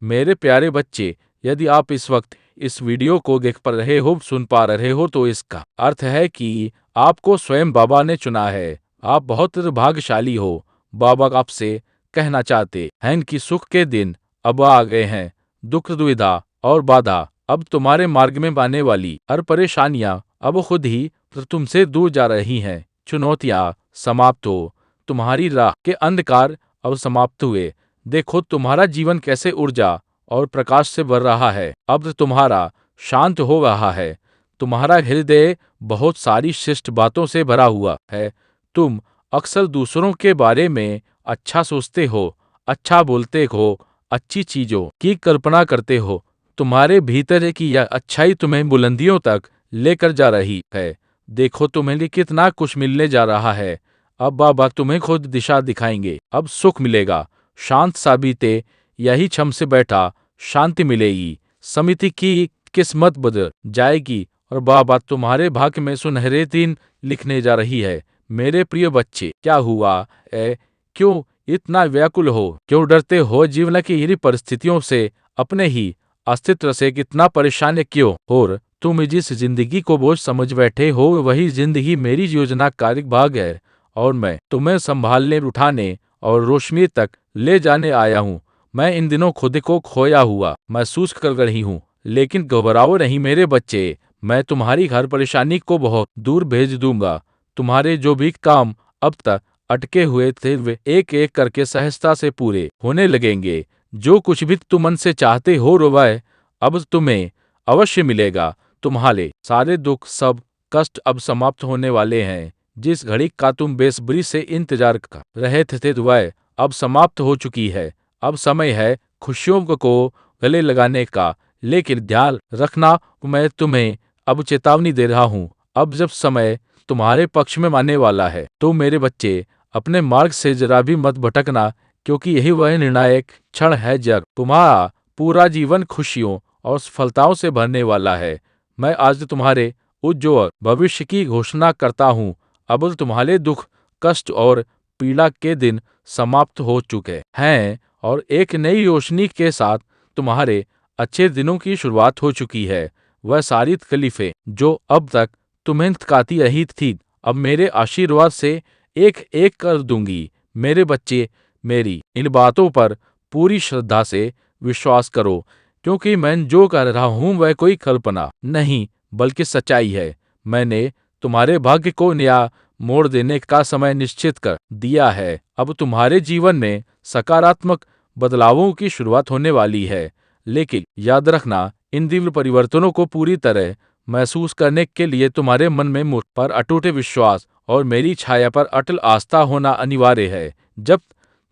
मेरे प्यारे बच्चे, यदि आप इस वक्त इस वीडियो को देख पा रहे हो, सुन पा रहे हो, तो इसका अर्थ है कि आपको स्वयं बाबा ने चुना है। आप बहुत भाग्यशाली हो। बाबा आपसे कहना चाहते हैं कि सुख के दिन अब आ गए हैं। दुख, दुविधा और बाधा अब तुम्हारे मार्ग में आने वाली हर परेशानियां अब खुद ही तुमसे दूर जा रही हैं। चुनौतियां समाप्त हो, तुम्हारी राह के अंधकार अब समाप्त हुए। देखो तुम्हारा जीवन कैसे ऊर्जा और प्रकाश से भर रहा है। अब तुम्हारा शांत हो रहा है। तुम्हारा हृदय बहुत सारी शिष्ट बातों से भरा हुआ है। तुम अक्सर दूसरों के बारे में अच्छा सोचते हो, अच्छा बोलते हो, अच्छी चीजों की कल्पना करते हो। तुम्हारे भीतर की यह अच्छाई तुम्हें बुलंदियों तक लेकर जा रही है। देखो तुम्हें लिए कितना कुछ मिलने जा रहा है। अब बाबा तुम्हें खुद दिशा दिखाएंगे। अब सुख मिलेगा, शांत साबिते यही क्षम से बैठा शांति मिलेगी। समिति की किस्मत बदल जाएगी और बाबा तुम्हारे भाग्य में सुनहरे दिन लिखने जा रही है। मेरे प्रिय बच्चे, क्या हुआ है? क्यों इतना व्याकुल हो? क्यों डरते हो? जीवन की इन्हीं परिस्थितियों से, अपने ही अस्तित्व से कितना परेशान क्यों? और तुम जिस जिंदगी को बोझ समझ बैठे हो, वही जिंदगी मेरी योजना का भाग है और मैं तुम्हें संभालने, उठाने और रोशनी तक ले जाने आया हूँ। मैं इन दिनों खुद को खोया हुआ महसूस कर रही हूँ, लेकिन घबराओ नहीं मेरे बच्चे। मैं तुम्हारी हर परेशानी को बहुत दूर भेज दूंगा। तुम्हारे जो भी काम अब तक अटके हुए थे, वे एक एक करके सहजता से पूरे होने लगेंगे। जो कुछ भी तुम मन से चाहते हो, वह अब तुम्हें अवश्य मिलेगा। तुम्हारे सारे दुख, सब कष्ट अब समाप्त होने वाले हैं। जिस घड़ी का तुम बेसब्री से इंतजार कर रहे थे, वह अब समाप्त हो चुकी है। अब समय है खुशियों को गले लगाने का। लेकिन ध्यान रखना, मैं तुम्हें अब चेतावनी दे रहा हूँ। अब जब समय तुम्हारे पक्ष में आने वाला है, तो मेरे बच्चे अपने मार्ग से जरा भी मत भटकना, क्योंकि यही वह निर्णायक क्षण है जब तुम्हारा पूरा जीवन खुशियों और सफलताओं से भरने वाला है। मैं आज तुम्हारे उज्ज्वल भविष्य की घोषणा करता हूँ। अब तुम्हारे दुख, कष्ट और पीड़ा के दिन समाप्त हो चुके हैं और एक नई रोशनी के साथ तुम्हारे अच्छे दिनों की शुरुआत हो चुकी है। वह सारी तकलीफें जो अब तक तुम्हें थकाती रही थी, अब मेरे आशीर्वाद से एक एक कर दूंगी। मेरे बच्चे, मेरी इन बातों पर पूरी श्रद्धा से विश्वास करो, क्योंकि मैं जो कर रहा हूँ वह कोई कल्पना नहीं बल्कि सच्चाई है। मैंने तुम्हारे भाग्य को नया मोड़ देने का समय निश्चित कर दिया है। अब तुम्हारे जीवन में सकारात्मक बदलावों की शुरुआत होने वाली है। लेकिन याद रखना, इन दिव्य परिवर्तनों को पूरी तरह महसूस करने के लिए तुम्हारे मन में मुझ पर अटूट विश्वास और मेरी छाया पर अटल आस्था होना अनिवार्य है। जब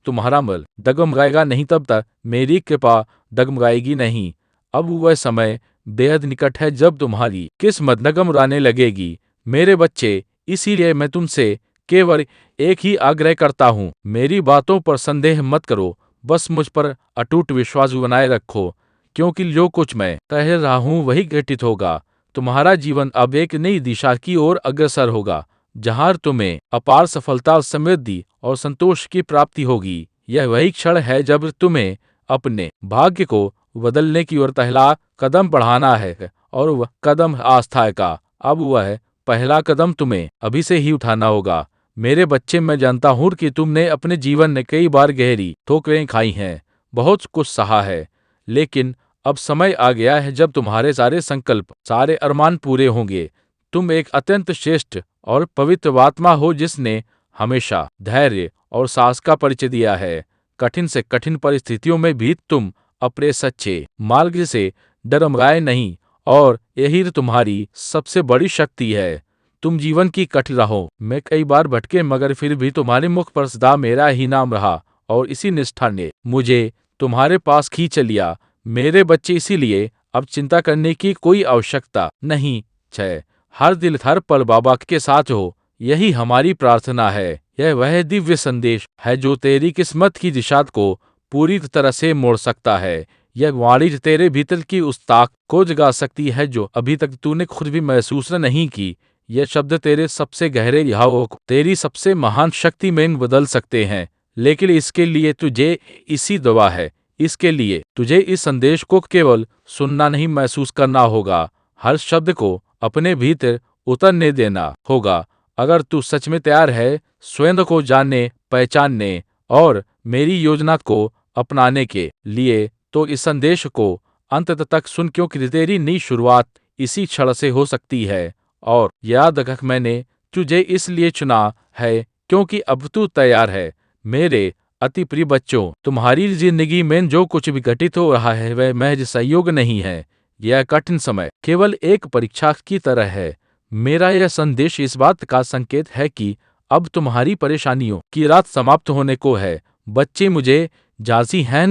तुम्हारा मन डगमगाएगा नहीं, तब तक मेरी कृपा डगमगाएगी नहीं। अब वह समय बेहद निकट है जब तुम्हारी किस्मत डगमगाने लगेगी। मेरे बच्चे, इसीलिए मैं तुमसे केवल एक ही आग्रह करता हूँ, मेरी बातों पर संदेह मत करो। बस मुझ पर अटूट विश्वास बनाए रखो, क्योंकि जो कुछ मैं कह रहा हूँ वही घटित होगा। तुम्हारा जीवन अब एक नई दिशा की ओर अग्रसर होगा, जहाँ तुम्हें अपार सफलता, समृद्धि और संतोष की प्राप्ति होगी। यह वही क्षण है जब तुम्हें अपने भाग्य को बदलने की ओर पहला कदम बढ़ाना है, और वह कदम आस्था का। अब वह पहला कदम तुम्हें अभी से ही उठाना होगा। मेरे बच्चे, मैं जानता हूँ कि तुमने अपने जीवन में कई बार गहरी ठोकरें खाई हैं, बहुत कुछ सहा है, लेकिन अब समय आ गया है जब तुम्हारे सारे संकल्प, सारे अरमान पूरे होंगे। तुम एक अत्यंत श्रेष्ठ और पवित्र आत्मा हो, जिसने हमेशा धैर्य और साहस का परिचय दिया है। कठिन से कठिन परिस्थितियों में भी तुम अपने सच्चे मार्ग से डगमगाए नहीं, और यही तुम्हारी सबसे बड़ी शक्ति है। तुम जीवन की कठिन राहों में कई बार भटके, मगर फिर भी तुम्हारे मुख पर सदा मेरा ही नाम रहा, और इसी निष्ठा ने मुझे तुम्हारे पास खींच लिया। मेरे बच्चे, इसीलिए अब चिंता करने की कोई आवश्यकता नहीं है। हर दिल, हर पल बाबा के साथ हो, यही हमारी प्रार्थना है। यह वह दिव्य संदेश है जो तेरी किस्मत की दिशा को पूरी तरह से मोड़ सकता है। यह वाणी तेरे भीतर की उस ताक को जगा सकती है जो अभी तक तूने खुद भी महसूस नहीं की। यह शब्द तेरे सबसे गहरे भावों को तेरी सबसे महान शक्ति में बदल सकते हैं। लेकिन इसके लिए तुझे इसी दवा है, इसके लिए तुझे इस संदेश को केवल सुनना नहीं, महसूस करना होगा। हर शब्द को अपने भीतर उतरने देना होगा। अगर तू सच में तैयार है स्वयं को जानने, पहचानने और मेरी योजना को अपनाने के लिए, तो इस संदेश को अंत तक सुन, क्योंकि तेरी नई शुरुआत इसी क्षण से हो सकती है। और याद रख, मैंने तुझे इसलिए चुना है क्योंकि अब तू तैयार है। मेरे अति प्रिय बच्चों, तुम्हारी जिंदगी में जो कुछ भी घटित हो रहा है वह महज संयोग नहीं है। यह कठिन समय केवल एक परीक्षा की तरह है। मेरा यह संदेश इस बात का संकेत है कि अब तुम्हारी परेशानियों की रात समाप्त होने को है। बच्चे, मुझे जांची है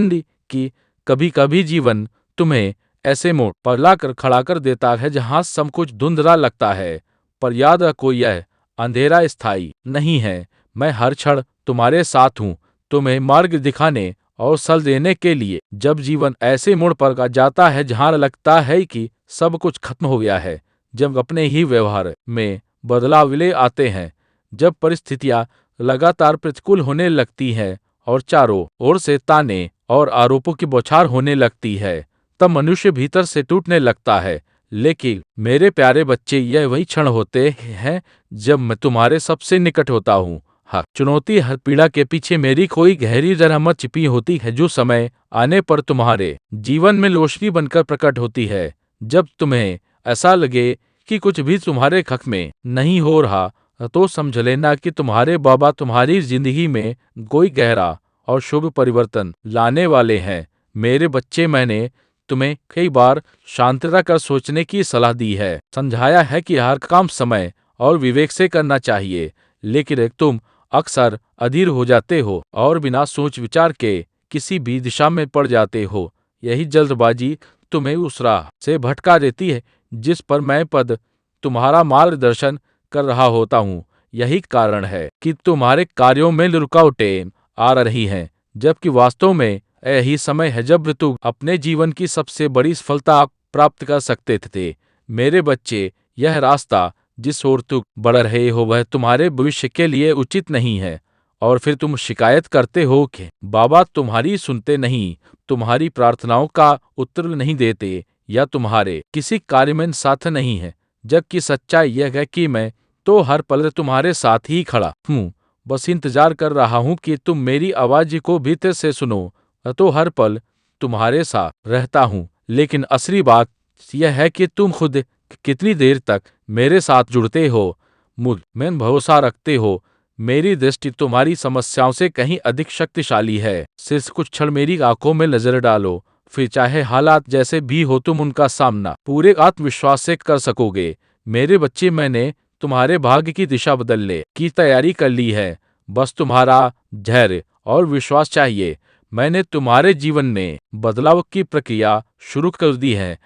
कि कभी कभी जीवन तुम्हें ऐसे मोड़ पर लाकर खड़ा कर देता है जहां सब कुछ धुंधला लगता है। पर याद रखो, यह अंधेरा स्थायी नहीं है। मैं हर क्षण तुम्हारे साथ हूँ, तुम्हें मार्ग दिखाने और सल देने के लिए। जब जीवन ऐसे मोड़ पर जाता है जहां लगता है कि सब कुछ खत्म हो गया है, जब अपने ही व्यवहार में बदलाव ले आते हैं, जब परिस्थितियां लगातार प्रतिकूल होने लगती हैं और चारों ओर से ताने और आरोपों की बौछार होने लगती है, तब मनुष्य भीतर से टूटने लगता है। लेकिन मेरे प्यारे बच्चे, यह वही क्षण होते हैं जब मैं तुम्हारे सबसे निकट होता हूँ। हाँ, चुनौती हर पीड़ा के पीछे मेरी कोई गहरी रहमत छिपी होती है, जो समय आने पर तुम्हारे जीवन में रोशनी बनकर प्रकट होती है। जब तुम्हें ऐसा लगे कि कुछ भी तुम्हारे हक में नहीं हो रहा, तो समझ लेना कि तुम्हारे बाबा तुम्हारी जिंदगी में कोई गहरा और शुभ परिवर्तन लाने वाले हैं। मेरे बच्चे, मैंने तुम्हें कई बार शांतता कर सोचने की सलाह दी है, समझाया है कि हर काम समय और विवेक से करना चाहिए। लेकिन तुम अक्सर अधीर हो जाते हो और बिना सोच विचार के किसी भी दिशा में पड़ जाते हो। यही जल्दबाजी तुम्हें उस राह से भटका देती है जिस पर मैं पद तुम्हारा मार्गदर्शन कर रहा होता हूँ। यही कारण है कि तुम्हारे कार्यों में रुकावटें आ रही हैं, जबकि वास्तव में यही समय है जब तुम अपने जीवन की सबसे बड़ी सफलता प्राप्त कर सकते थे। मेरे बच्चे, यह रास्ता जिस ओर तुम बढ़ रहे हो वह तुम्हारे भविष्य के लिए उचित नहीं है। और फिर तुम शिकायत करते हो कि बाबा तुम्हारी सुनते नहीं, तुम्हारी प्रार्थनाओं का उत्तर नहीं देते, या तुम्हारे किसी कार्य में साथ नहीं है। जबकि सच्चाई यह है कि मैं तो हर पल तुम्हारे साथ ही खड़ा हूँ, बस इंतजार कर रहा हूँ कि तुम मेरी आवाज को भीतर से सुनो। तो हर पल तुम्हारे साथ रहता हूँ, लेकिन असली बात यह है कि तुम खुद कितनी देर तक मेरे साथ जुड़ते हो, मुझ में भरोसा रखते हो। मेरी दृष्टि तुम्हारी समस्याओं से कहीं अधिक शक्तिशाली है। सिर्फ कुछ क्षण मेरी आंखों में नजर डालो, फिर चाहे हालात जैसे भी हो तुम उनका सामना पूरे आत्मविश्वास से कर सकोगे। मेरे बच्चे, मैंने तुम्हारे भाग्य की दिशा बदलने की तैयारी कर ली है। बस तुम्हारा धैर्य और विश्वास चाहिए। मैंने तुम्हारे जीवन में बदलाव की प्रक्रिया शुरू कर दी है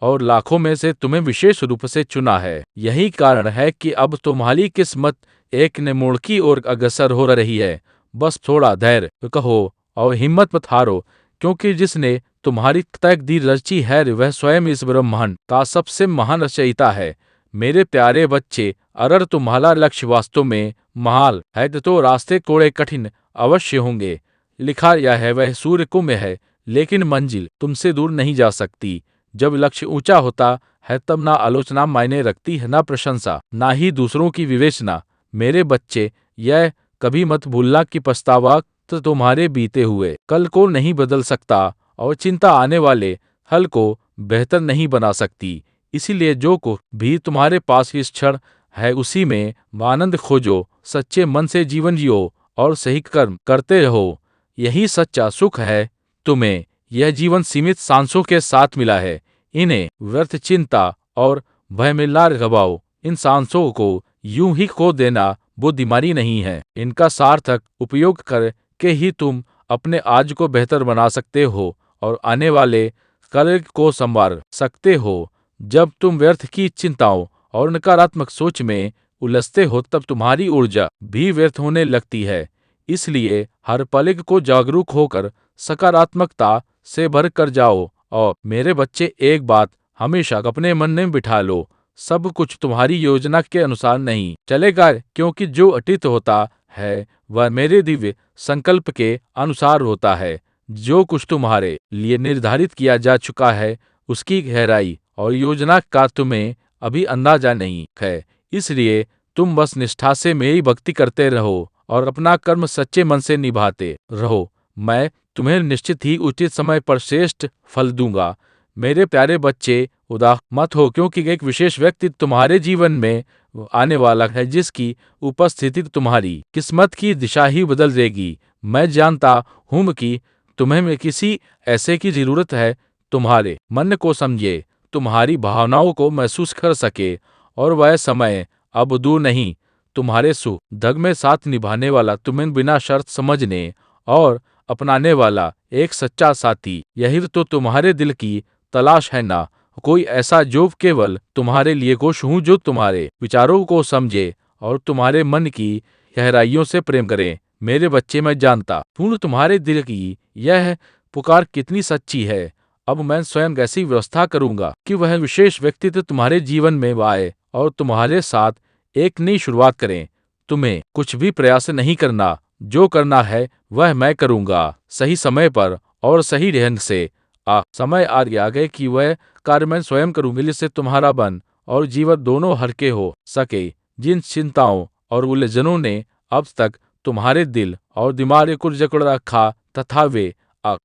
और लाखों में से तुम्हें विशेष रूप से चुना है। यही कारण है कि अब तुम्हारी किस्मत एक नए मोड़ की ओर अग्रसर हो रही है। बस थोड़ा धैर्य कहो और हिम्मत मत हारो, क्योंकि जिसने तुम्हारी तकदीर रची है वह स्वयं इस ब्रह्मांड का सबसे महान रचयिता है। मेरे प्यारे बच्चे, अगर तुम्हारा लक्ष्य वास्तव में महान है तो रास्ते थोड़े कठिन अवश्य होंगे। लिखा यह है वह सूर्य को में है, लेकिन मंजिल तुमसे दूर नहीं जा सकती। जब लक्ष्य ऊंचा होता है तब ना आलोचना मायने रखती है, ना प्रशंसा, ना ही दूसरों की विवेचना। मेरे बच्चे, यह कभी मत भूलना कि पछतावा तो तुम्हारे बीते हुए कल को नहीं बदल सकता और चिंता आने वाले हल को बेहतर नहीं बना सकती। इसीलिए जो को भी तुम्हारे पास इस क्षण है उसी में आनंद खोजो, सच्चे मन से जीवन जियो और सही कर्म करते रहो। यही सच्चा सुख है। तुम्हें यह जीवन सीमित सांसों के साथ मिला है। इन्हें व्यर्थ चिंता और भय में ना गवाओ। इन सांसों को यूं ही खो देना बुद्धिमानी नहीं है। इनका सार्थक उपयोग करके ही तुम अपने आज को बेहतर बना सकते हो और आने वाले कल को संवार सकते हो। जब तुम व्यर्थ की चिंताओं और नकारात्मक सोच में उलझते हो तब तुम्हारी ऊर्जा भी व्यर्थ होने लगती है। इसलिए हर पल को जागरूक होकर सकारात्मकता से भर कर जाओ। और मेरे बच्चे, एक बात हमेशा अपने मन में बिठा लो, सब कुछ तुम्हारी योजना के अनुसार नहीं चलेगा, क्योंकि जो अतीत होता है वह मेरे दिव्य संकल्प के अनुसार होता है। जो कुछ तुम्हारे लिए निर्धारित किया जा चुका है उसकी गहराई और योजना का तुम्हें अभी अंदाजा नहीं है। इसलिए तुम बस निष्ठा से मेरी भक्ति करते रहो और अपना कर्म सच्चे मन से निभाते रहो। मैं तुम्हें निश्चित ही उचित समय पर श्रेष्ठ फल दूंगा। मेरे प्यारे बच्चे, उदास मत हो, क्योंकि एक विशेष व्यक्ति तुम्हारे जीवन में आने वाला है जिसकी उपस्थिति तुम्हारी किस्मत की दिशा ही बदल देगी। मैं जानता हूँ कि तुम्हें में किसी ऐसे की जरूरत है, तुम्हारे मन को समझे, तुम्हारी भावनाओं को महसूस कर सके, और वह समय अब दूर नहीं। तुम्हारे सुख दुख में साथ निभाने वाला, तुम्हें बिना शर्त समझने और अपनाने वाला एक सच्चा साथी, यही तो तुम्हारे दिल की तलाश है ना। कोई ऐसा जो केवल तुम्हारे लिए खुश हूँ, जो तुम्हारे विचारों को समझे और तुम्हारे मन की गहराइयों से प्रेम करे। मेरे बच्चे, मैं जानता हूँ तुम्हारे दिल की यह पुकार कितनी सच्ची है। अब मैं स्वयं ऐसी व्यवस्था करूंगा कि वह विशेष व्यक्तित्व तुम्हारे जीवन में आए और तुम्हारे साथ एक नई शुरुआत करें। तुम्हें कुछ भी प्रयास नहीं करना, जो करना है वह मैं करूंगा, सही समय पर और सही ढंग से। समय आ गया है कि वह कार्य मैं स्वयं करूंगी, जिससे तुम्हारा मन और जीवन दोनों हल्के हो सके। जिन चिंताओं और उलझनों ने अब तक तुम्हारे दिल और दिमाग को जकड़ रखा तथा वे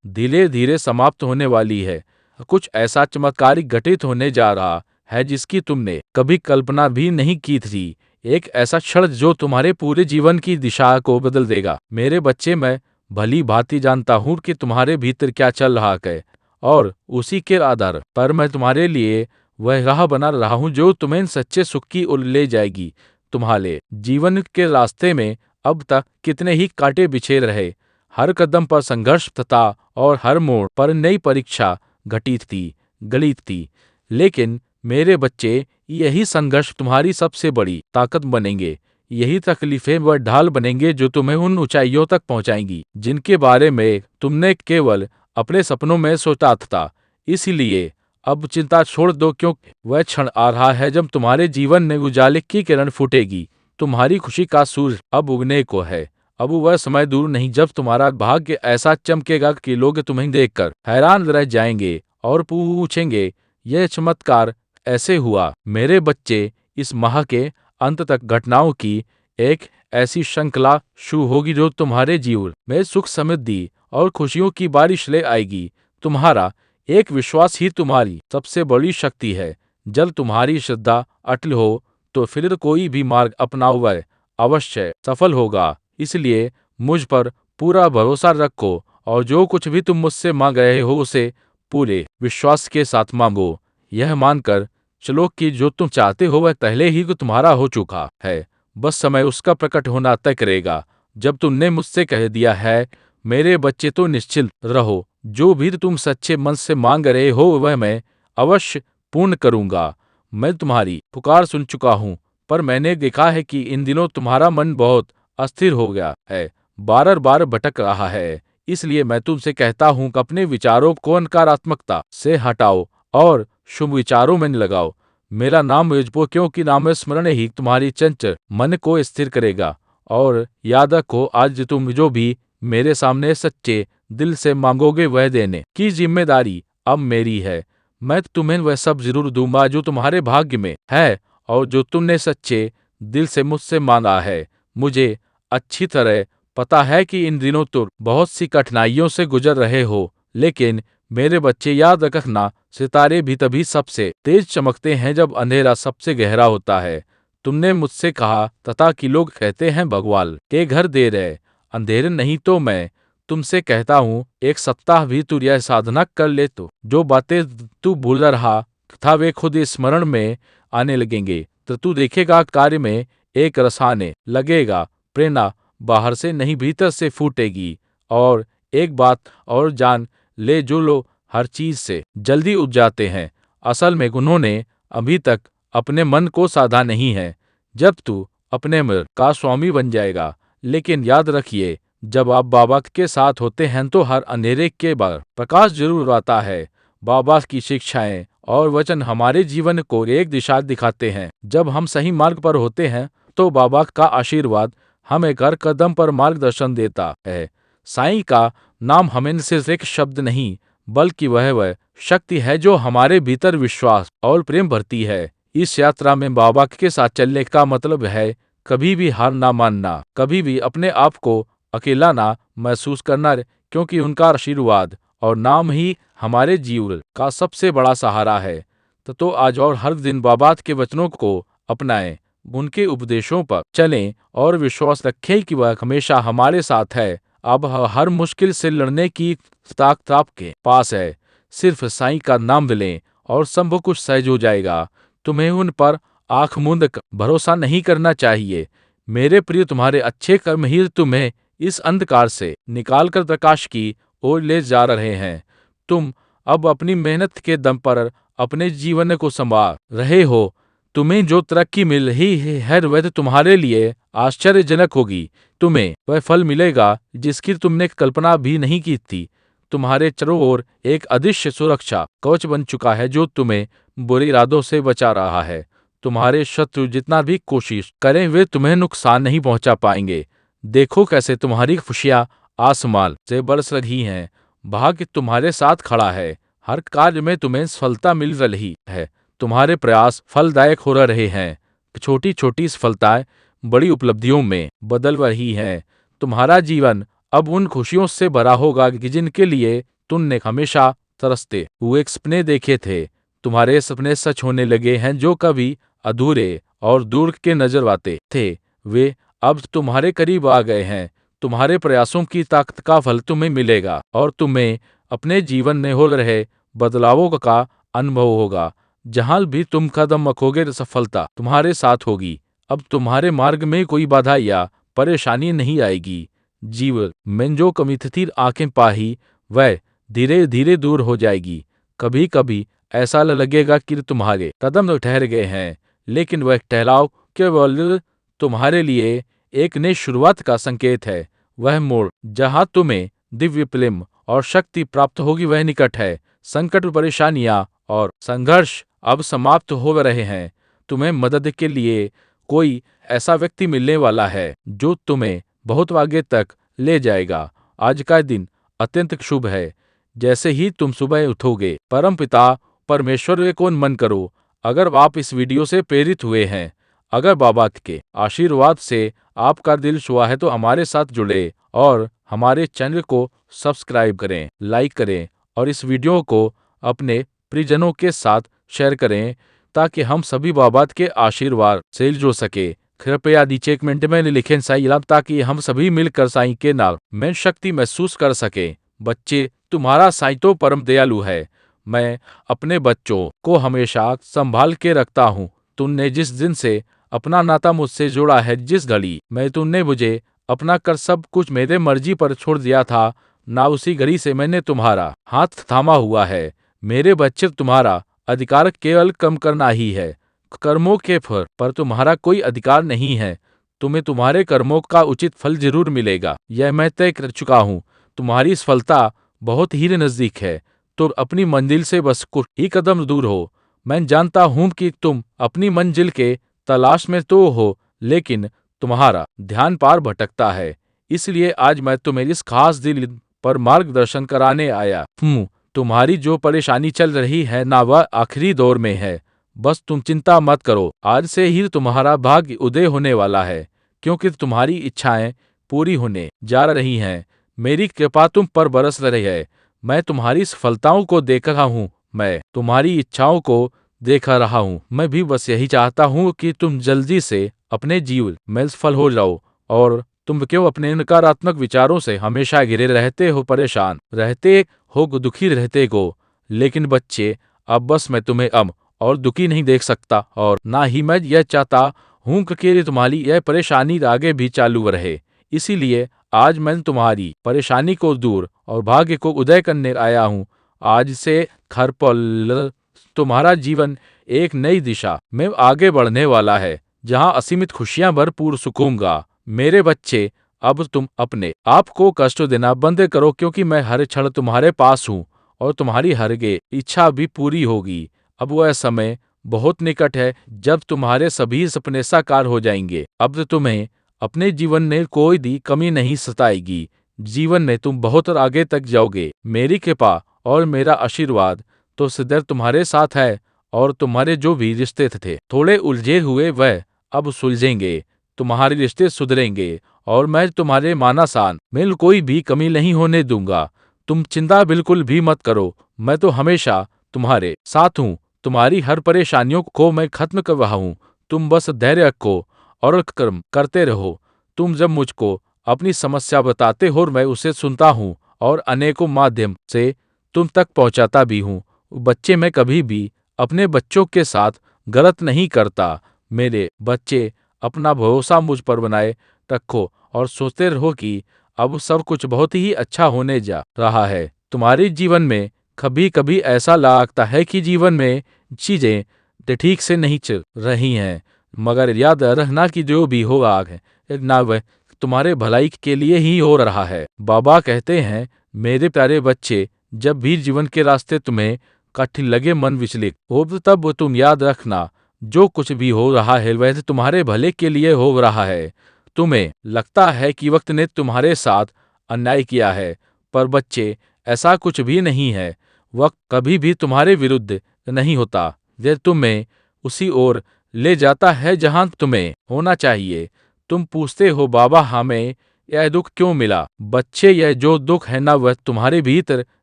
धीरे धीरे समाप्त होने वाली है। कुछ ऐसा चमत्कारिक घटित होने जा रहा है जिसकी तुमने कभी कल्पना भी नहीं की थी। एक ऐसा क्षण जो तुम्हारे पूरे जीवन की दिशा को बदल देगा। मेरे बच्चे, मैं भली भांति जानता हूँ कि तुम्हारे भीतर क्या चल रहा है, और उसी के आधार पर मैं तुम्हारे लिए वह राह बना रहा हूँ जो तुम्हें सच्चे सुख की ओर ले जाएगी। तुम्हारे जीवन के रास्ते में अब तक कितने ही कांटे बिछे रहे, हर कदम पर संघर्ष तथा और हर मोड़ पर नई परीक्षा घटित थी, गलित थी। लेकिन मेरे बच्चे, यही संघर्ष तुम्हारी सबसे बड़ी ताकत बनेंगे। यही तकलीफें वह ढाल बनेंगे जो तुम्हें उन ऊंचाइयों तक पहुंचाएंगी जिनके बारे में तुमने केवल अपने सपनों में सोचा था। इसीलिए अब चिंता छोड़ दो, क्योंकि वह क्षण आ रहा है जब तुम्हारे जीवन में उजाले की किरण फूटेगी। तुम्हारी खुशी का सूर्य अब उगने को है। अब वह समय दूर नहीं जब तुम्हारा भाग्य ऐसा चमकेगा कि लोग तुम्हें देखकर हैरान रह जाएंगे और पूछेंगे, यह चमत्कार ऐसे हुआ। मेरे बच्चे, इस माह के अंत तक घटनाओं की एक ऐसी श्रृंखला शुरू होगी जो तुम्हारे जीवन में सुख समृद्धि और खुशियों की बारिश ले आएगी। तुम्हारा एक विश्वास ही तुम्हारी सबसे बड़ी शक्ति है। जब तुम्हारी श्रद्धा अटल हो तो फिर कोई भी मार्ग अपनाओ वह अवश्य सफल होगा। इसलिए मुझ पर पूरा भरोसा रखो और जो कुछ भी तुम मुझसे मांग रहे हो उसे पूरे विश्वास के साथ मांगो। यह मानकर चलो कि जो तुम चाहते हो वह पहले ही तुम्हारा हो चुका है। बस समय उसका प्रकट होना तय करेगा। जब तुमने मुझसे कह दिया है मेरे बच्चे, तो निश्चिंत रहो, जो भी तुम सच्चे मन से मांग रहे हो वह मैं अवश्य पूर्ण करूंगा। मैं तुम्हारी पुकार सुन चुका हूँ, पर मैंने देखा है कि इन दिनों तुम्हारा मन बहुत अस्थिर हो गया है, बार बार भटक रहा है। इसलिए मैं तुमसे कहता हूँ कि अपने विचारों को नकारात्मकता से हटाओ और शुभ विचारों में लगाओ। मेरा नाम यजपो, क्योंकि नाम स्मरण ही तुम्हारी चंचल मन को स्थिर करेगा। और याद रखो, आज तुम जो भी मेरे सामने सच्चे दिल से मांगोगे वह देने की जिम्मेदारी अब मेरी है। मैं तुम्हें वह सब जरूर दूंगा जो तुम्हारे भाग्य में है और जो तुमने सच्चे दिल से मुझसे मांगा है। मुझे अच्छी तरह पता है कि इन दिनों तुम बहुत सी कठिनाइयों से गुजर रहे हो, लेकिन मेरे बच्चे, याद रखना, सितारे भी तभी सबसे तेज चमकते हैं जब अंधेरा सबसे गहरा होता है। तुमने मुझसे कहा तथा कि लोग कहते हैं भगवान के घर देर है, अंधेरे नहीं, तो मैं तुमसे कहता हूँ एक सप्ताह भी तू यह साधना कर ले तो जो बातें तू भूल रहा था वे खुद स्मरण में आने लगेंगे। तो तू देखेगा कार्य में एक रस आने लगेगा, प्रेरणा बाहर से नहीं भीतर से फूटेगी। और एक बात और जान ले, जो लोग हर चीज से जल्दी उब जाते हैं असल में उन्होंने अभी तक अपने मन को साधा नहीं है। जब तू अपने मन का स्वामी बन जाएगा। लेकिन याद रखिए, जब आप बाबा के साथ होते हैं तो हर अंधेरे के बाद प्रकाश जरूर आता है। बाबा की शिक्षाएं और वचन हमारे जीवन को एक दिशा दिखाते हैं। जब हम सही मार्ग पर होते हैं तो बाबा का आशीर्वाद हमें हर कदम पर मार्गदर्शन देता है। साईं का नाम हमें सिर्फ एक शब्द नहीं, बल्कि वह शक्ति है जो हमारे भीतर विश्वास और प्रेम भरती है। इस यात्रा में बाबा के साथ चलने का मतलब है कभी भी हार ना मानना, कभी भी अपने आप को अकेला ना महसूस करना, क्योंकि उनका आशीर्वाद और नाम ही हमारे जीवन का सबसे बड़ा सहारा है। तो आज और हर दिन बाबा के वचनों को अपनाएं, उनके उपदेशों पर चलें और विश्वास रखें कि वह हमेशा हमारे साथ है। अब हर मुश्किल से लड़ने की ताकत आपके पास है। सिर्फ साईं का नाम लें और सब कुछ सहज हो जाएगा। तुम्हें उन पर आंख मूंद कर भरोसा नहीं करना चाहिए। मेरे प्रिय, तुम्हारे अच्छे कर्म ही तुम्हें इस अंधकार से निकालकर प्रकाश की ओर ले जा रहे हैं। तुम अब अपनी मेहनत के दम पर अपने जीवन को संवार रहे हो। तुम्हें जो तरक्की मिल रही है वह तुम्हारे लिए आश्चर्यजनक होगी। तुम्हें वह फल मिलेगा जिसकी तुमने कल्पना भी नहीं की थी। तुम्हारे चारों ओर एक अदृश्य सुरक्षा कवच बन चुका है जो तुम्हें बुरे इरादों से बचा रहा है। तुम्हारे शत्रु जितना भी कोशिश करें वे तुम्हें नुकसान नहीं पहुंचा पाएंगे। देखो कैसे तुम्हारी खुशियां आसमान से बरस रही हैं। भाग्य तुम्हारे साथ खड़ा है। हर कार्य में तुम्हें सफलता मिल रही है। तुम्हारे प्रयास फलदायक हो रहे हैं। छोटी छोटी सफलताएं बड़ी उपलब्धियों में बदल रही हैं। तुम्हारा जीवन अब उन खुशियों से भरा होगा कि जिनके लिए तुमने हमेशा तरसते हुए सपने देखे थे। तुम्हारे सपने सच होने लगे हैं जो कभी अधूरे और दूर के नजर आते थे, वे अब तुम्हारे करीब आ गए हैं। तुम्हारे प्रयासों की ताकत का फल तुम्हें मिलेगा और तुम्हें अपने जीवन में हो रहे बदलावों का अनुभव होगा। जहां भी तुम कदम रखोगे सफलता तुम्हारे साथ होगी। अब तुम्हारे मार्ग में कोई बाधा या परेशानी नहीं आएगी। जीवन में जो कमी थी आंखें पाही वह धीरे धीरे दूर हो जाएगी। कभी कभी ऐसा लगेगा कि तुम्हारे कदम ठहर गए हैं, लेकिन वह ठहराव केवल तुम्हारे लिए एक नई शुरुआत का संकेत है। वह मोड़ जहां तुम्हें दिव्य प्रेम और शक्ति प्राप्त होगी वह निकट है। संकट, परेशानियां और संघर्ष अब समाप्त हो रहे हैं। तुम्हें मदद के लिए कोई ऐसा व्यक्ति मिलने वाला है जो तुम्हें बहुत आगे तक ले जाएगा। आज का दिन अत्यंत शुभ है। जैसे ही तुम सुबह उठोगे परमपिता परमेश्वर को नमन करो। अगर आप इस वीडियो से प्रेरित हुए हैं, अगर बाबा के आशीर्वाद से आपका दिल छुआ है तो हमारे साथ जुड़े और हमारे चैनल को सब्सक्राइब करें, लाइक करें और इस वीडियो को अपने प्रियजनों के साथ शेयर करें ताकि हम सभी बाबा के आशीर्वाद से जुड़ सके। कृपया नीचे कमेंट में लिखें साईं राम ताकि हम सभी मिलकर साईं के नाम में शक्ति महसूस कर सकें। बच्चे, तुम्हारा साईं तो परम दयालु है। मैं अपने बच्चों को हमेशा संभाल के रखता हूँ। तुमने जिस दिन से अपना नाता मुझसे जोड़ा है, जिस घड़ी में तुमने मुझे अपना कर सब कुछ मेरे मर्जी पर छोड़ दिया था, ना उसी घड़ी से मैंने तुम्हारा हाथ थामा हुआ है। मेरे बच्चे, तुम्हारा अधिकार केवल कम करना ही है। कर्मों के फल पर तुम्हारा कोई अधिकार नहीं है। तुम्हें तुम्हारे कर्मों का उचित फल जरूर मिलेगा, यह मैं तय कर चुका हूँ। तुम्हारी सफलता बहुत ही नजदीक है। तो अपनी मंजिल से बस कुछ ही कदम दूर हो। मैं जानता हूँ कि तुम अपनी मंजिल के तलाश में तो हो, लेकिन तुम्हारा ध्यान पार भटकता है। इसलिए आज मैं तुम्हें इस खास दिन पर मार्गदर्शन कराने आया हूँ। तुम्हारी जो परेशानी चल रही है ना वह आखिरी दौर में है। बस तुम चिंता मत करो, आज से ही तुम्हारा भाग्य उदय होने वाला है, क्योंकि तुम्हारी इच्छाएं पूरी होने जा रही हैं। मेरी कृपा तुम पर बरस रही है। मैं तुम्हारी सफलताओं को देख रहा हूँ, मैं तुम्हारी इच्छाओं को देख रहा हूँ। मैं भी बस यही चाहता हूँ कि तुम जल्दी से अपने जीवन में सफल हो जाओ। और तुम क्यों अपने नकारात्मक विचारों से हमेशा घिरे रहते हो, परेशान रहते हो, दुखी रहते हो। लेकिन बच्चे, अब बस मैं तुम्हें अब और दुखी नहीं देख सकता और ना ही मैं यह चाहता हूँ कि तुम्हारी यह परेशानी आगे भी चालू रहे। इसीलिए आज मैं तुम्हारी परेशानी को दूर और भाग्य को उदय करने आया हूँ। आज से हर पल तुम्हारा जीवन एक नई दिशा में आगे बढ़ने वाला है, जहाँ असीमित खुशियाँ भरपूर सुख होगा। मेरे बच्चे, अब तुम अपने आप को कष्ट देना बंद करो, क्योंकि मैं हर क्षण तुम्हारे पास हूँ और तुम्हारी हर इच्छा भी पूरी होगी। अब वह समय बहुत निकट है जब तुम्हारे सभी सपने साकार हो जाएंगे। अब तुम्हें अपने जीवन में कोई भी कमी नहीं सताएगी। जीवन में तुम बहुत आगे तक जाओगे। मेरी कृपा और मेरा आशीर्वाद तो सदैव तुम्हारे साथ है, और तुम्हारे जो भी रिश्ते थे थोड़े उलझे हुए वह अब सुलझेंगे। तुम्हारे रिश्ते सुधरेंगे और मैं तुम्हारे मानासान में कोई भी कमी नहीं होने दूंगा। तुम चिंता बिल्कुल भी मत करो, मैं तो हमेशा तुम्हारे साथ हूँ। तुम्हारी हर परेशानियों को मैं खत्म कर रहा हूँ। तुम बस धैर्य रखो और कर्म करते रहो। तुम जब मुझको अपनी समस्या बताते हो और मैं उसे सुनता हूँ और अनेकों माध्यम से तुम तक पहुँचाता भी हूँ। बच्चे, मैं कभी भी अपने बच्चों के साथ गलत नहीं करता। मेरे बच्चे, अपना भरोसा मुझ पर बनाए रखो और सोचते रहो कि अब सब कुछ बहुत ही अच्छा होने जा रहा है। तुम्हारे जीवन में कभी कभी ऐसा लगता है कि जीवन में चीजें ठीक से नहीं चल रही हैं, मगर याद रखना कि जो भी हो रहा है ना वह तुम्हारे भलाई के लिए ही हो रहा है। बाबा कहते हैं, मेरे प्यारे बच्चे, जब भी जीवन के रास्ते तुम्हें कठिन लगे, मन विचलित हो, तब तुम याद रखना, जो कुछ भी हो रहा है वह तुम्हारे भले के लिए हो रहा है। तुम्हें लगता है कि वक्त ने तुम्हारे साथ अन्याय किया है, पर बच्चे, ऐसा कुछ भी नहीं है। वक्त कभी भी तुम्हारे विरुद्ध नहीं होता। यह तुम्हें उसी ओर ले जाता है जहां तुम्हें होना चाहिए। तुम पूछते हो, बाबा हमें यह दुख क्यों मिला? बच्चे, यह जो दुख है ना वह तुम्हारे भीतर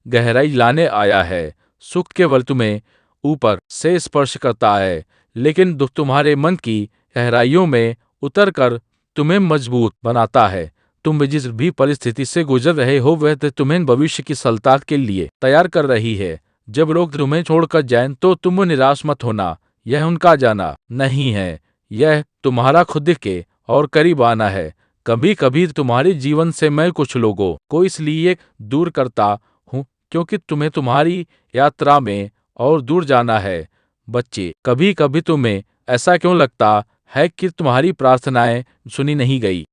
गहराई लाने आया है। सुख केवल तुम्हें ऊपर से स्पर्श करता है, लेकिन दुख तुम्हारे मन की गहराइयों में उतर कर तुम्हें मजबूत बनाता है। तुम जिस भी परिस्थिति से गुजर रहे हो वह तुम्हें भविष्य की सफलता के लिए तैयार कर रही है। जब लोग तुम्हें छोड़कर जाएं तो तुम निराश मत होना। यह उनका जाना नहीं है, यह तुम्हारा खुद के और करीब आना है। कभी कभी तुम्हारे जीवन से मैं कुछ लोगों को इसलिए दूर करता हूँ क्योंकि तुम्हें तुम्हारी यात्रा में और दूर जाना है। बच्चे, कभी कभी तुम्हें ऐसा क्यों लगता है कि तुम्हारी प्रार्थनाएं सुनी नहीं गई?